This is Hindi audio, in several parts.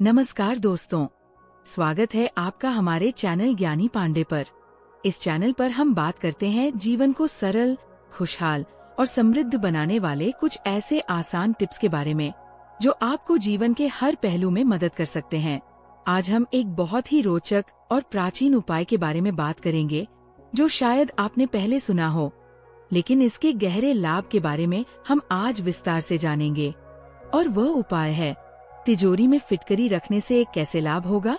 नमस्कार दोस्तों, स्वागत है आपका हमारे चैनल ज्ञानी पांडे पर। इस चैनल पर हम बात करते हैं जीवन को सरल, खुशहाल और समृद्ध बनाने वाले कुछ ऐसे आसान टिप्स के बारे में जो आपको जीवन के हर पहलू में मदद कर सकते हैं। आज हम एक बहुत ही रोचक और प्राचीन उपाय के बारे में बात करेंगे जो शायद आपने पहले सुना हो, लेकिन इसके गहरे लाभ के बारे में हम आज विस्तार से जानेंगे। और वह उपाय है तिजोरी में फिटकरी रखने से कैसे लाभ होगा।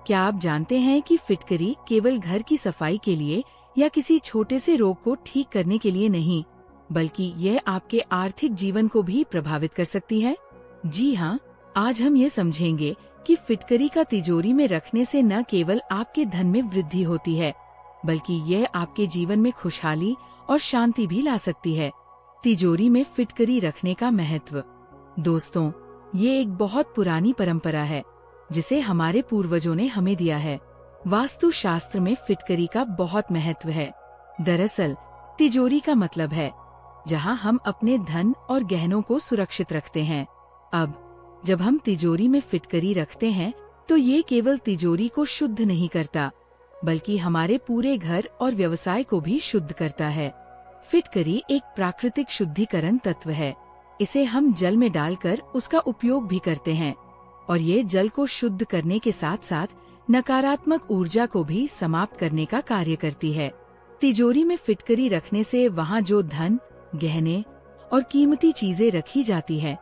क्या आप जानते हैं कि फिटकरी केवल घर की सफाई के लिए या किसी छोटे से रोग को ठीक करने के लिए नहीं, बल्कि यह आपके आर्थिक जीवन को भी प्रभावित कर सकती है। जी हाँ, आज हम ये समझेंगे कि फिटकरी का तिजोरी में रखने से न केवल आपके धन में वृद्धि होती है, बल्कि यह आपके जीवन में खुशहाली और शांति भी ला सकती है। तिजोरी में फिटकरी रखने का महत्व। दोस्तों, ये एक बहुत पुरानी परंपरा है जिसे हमारे पूर्वजों ने हमें दिया है। वास्तु शास्त्र में फिटकरी का बहुत महत्व है। दरअसल तिजोरी का मतलब है जहां हम अपने धन और गहनों को सुरक्षित रखते हैं। अब जब हम तिजोरी में फिटकरी रखते हैं तो ये केवल तिजोरी को शुद्ध नहीं करता, बल्कि हमारे पूरे घर और व्यवसाय को भी शुद्ध करता है। फिटकरी एक प्राकृतिक शुद्धिकरण तत्व है। इसे हम जल में डालकर उसका उपयोग भी करते हैं और ये जल को शुद्ध करने के साथ साथ नकारात्मक ऊर्जा को भी समाप्त करने का कार्य करती है। तिजोरी में फिटकरी रखने से वहाँ जो धन, गहने और कीमती चीजें रखी जाती है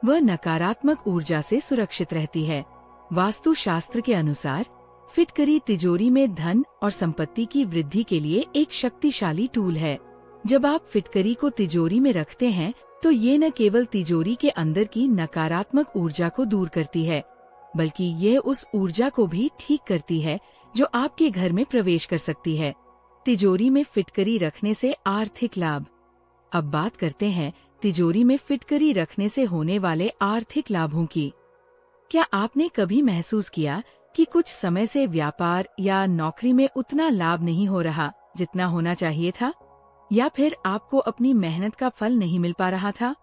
वह नकारात्मक ऊर्जा से सुरक्षित रहती है। वास्तु शास्त्र के अनुसार फिटकरी तिजोरी में धन और संपत्ति की वृद्धि के लिए एक शक्तिशाली टूल है। जब आप फिटकरी को तिजोरी में रखते हैं तो ये न केवल तिजोरी के अंदर की नकारात्मक ऊर्जा को दूर करती है, बल्कि ये उस ऊर्जा को भी ठीक करती है जो आपके घर में प्रवेश कर सकती है। तिजोरी में फिटकरी रखने से आर्थिक लाभ। अब बात करते हैं तिजोरी में फिटकरी रखने से होने वाले आर्थिक लाभों की। क्या आपने कभी महसूस किया कि कुछ समय से व्यापार या नौकरी में उतना लाभ नहीं हो रहा जितना होना चाहिए था, या फिर आपको अपनी मेहनत का फल नहीं मिल पा रहा था?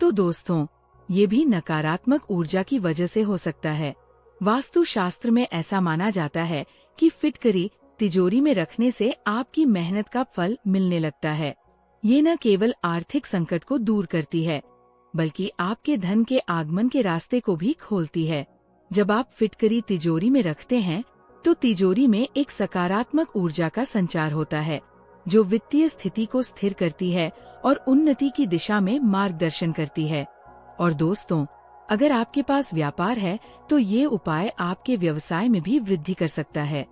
तो दोस्तों, ये भी नकारात्मक ऊर्जा की वजह से हो सकता है। वास्तु शास्त्र में ऐसा माना जाता है कि फिटकरी तिजोरी में रखने से आपकी मेहनत का फल मिलने लगता है। ये न केवल आर्थिक संकट को दूर करती है, बल्कि आपके धन के आगमन के रास्ते को भी खोलती है। जब आप फिटकरी तिजोरी में रखते हैं तो तिजोरी में एक सकारात्मक ऊर्जा का संचार होता है जो वित्तीय स्थिति को स्थिर करती है और उन्नति की दिशा में मार्गदर्शन करती है। और दोस्तों, अगर आपके पास व्यापार है तो ये उपाय आपके व्यवसाय में भी वृद्धि कर सकता है।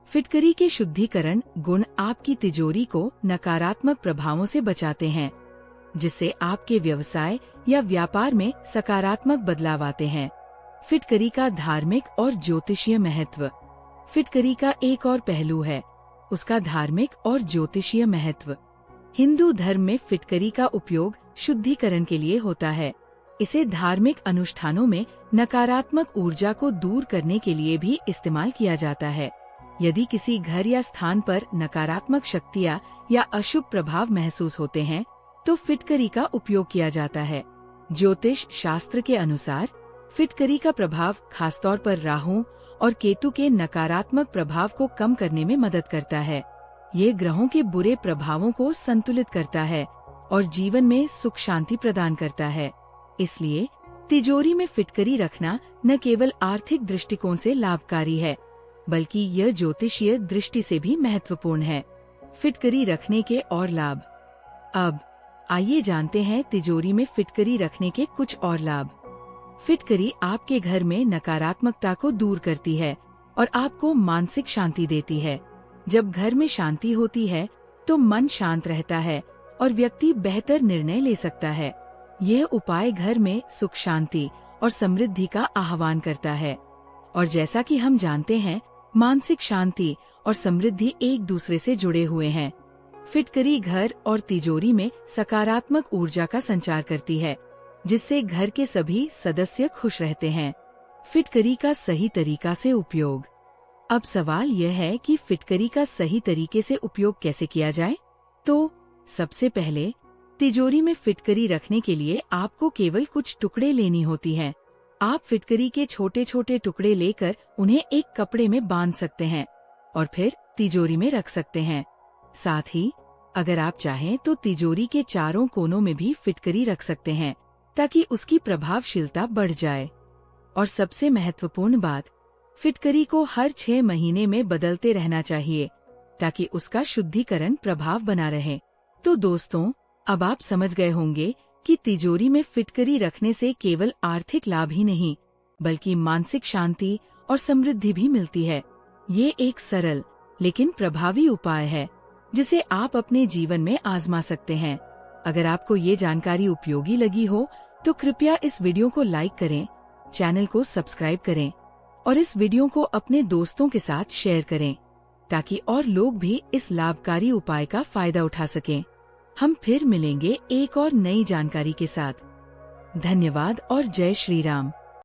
फिटकरी के शुद्धिकरण गुण आपकी तिजोरी को नकारात्मक प्रभावों से बचाते हैं, जिससे आपके व्यवसाय या व्यापार में सकारात्मक बदलाव आते हैं। फिटकरी का धार्मिक और ज्योतिषीय महत्व। फिटकरी का एक और पहलू है उसका धार्मिक और ज्योतिषीय महत्व। हिंदू धर्म में फिटकरी का उपयोग शुद्धिकरण के लिए होता है। इसे धार्मिक अनुष्ठानों में नकारात्मक ऊर्जा को दूर करने के लिए भी इस्तेमाल किया जाता है। यदि किसी घर या स्थान पर नकारात्मक शक्तियाँ या अशुभ प्रभाव महसूस होते हैं तो फिटकरी का उपयोग किया जाता है। ज्योतिष शास्त्र के अनुसार फिटकरी का प्रभाव खासतौर पर राहु और केतु के नकारात्मक प्रभाव को कम करने में मदद करता है। ये ग्रहों के बुरे प्रभावों को संतुलित करता है और जीवन में सुख शांति प्रदान करता है। इसलिए तिजोरी में फिटकरी रखना न केवल आर्थिक दृष्टिकोण से लाभकारी है, बल्कि यह ज्योतिषीय दृष्टि से भी महत्वपूर्ण है। फिटकरी रखने के और लाभ। अब आइए जानते हैं तिजोरी में फिटकरी रखने के कुछ और लाभ। फिटकरी आपके घर में नकारात्मकता को दूर करती है और आपको मानसिक शांति देती है। जब घर में शांति होती है तो मन शांत रहता है और व्यक्ति बेहतर निर्णय ले सकता है। यह उपाय घर में सुख शांति और समृद्धि का आह्वान करता है। और जैसा कि हम जानते हैं, मानसिक शांति और समृद्धि एक दूसरे से जुड़े हुए हैं। फिटकरी घर और तिजोरी में सकारात्मक ऊर्जा का संचार करती है, जिससे घर के सभी सदस्य खुश रहते हैं। फिटकरी का सही तरीका से उपयोग। अब सवाल यह है कि फिटकरी का सही तरीके से उपयोग कैसे किया जाए? तो सबसे पहले तिजोरी में फिटकरी रखने के लिए आपको केवल कुछ टुकड़े लेनी होती हैं। आप फिटकरी के छोटे छोटे टुकड़े लेकर उन्हें एक कपड़े में बांध सकते हैं और फिर तिजोरी में रख सकते हैं। साथ ही अगर आप चाहें तो तिजोरी के चारों कोनों में भी फिटकरी रख सकते हैं ताकि उसकी प्रभावशीलता बढ़ जाए। और सबसे महत्वपूर्ण बात, फिटकरी को हर 6 महीने में बदलते रहना चाहिए ताकि उसका शुद्धिकरण प्रभाव बना रहे। तो दोस्तों, अब आप समझ गए होंगे कि तिजोरी में फिटकरी रखने से केवल आर्थिक लाभ ही नहीं बल्कि मानसिक शांति और समृद्धि भी मिलती है। ये एक सरल लेकिन प्रभावी उपाय है जिसे आप अपने जीवन में आजमा सकते हैं। अगर आपको ये जानकारी उपयोगी लगी हो तो कृपया इस वीडियो को लाइक करें, चैनल को सब्सक्राइब करें और इस वीडियो को अपने दोस्तों के साथ शेयर करें ताकि और लोग भी इस लाभकारी उपाय का फायदा उठा सकें। हम फिर मिलेंगे एक और नई जानकारी के साथ। धन्यवाद और जय श्री राम।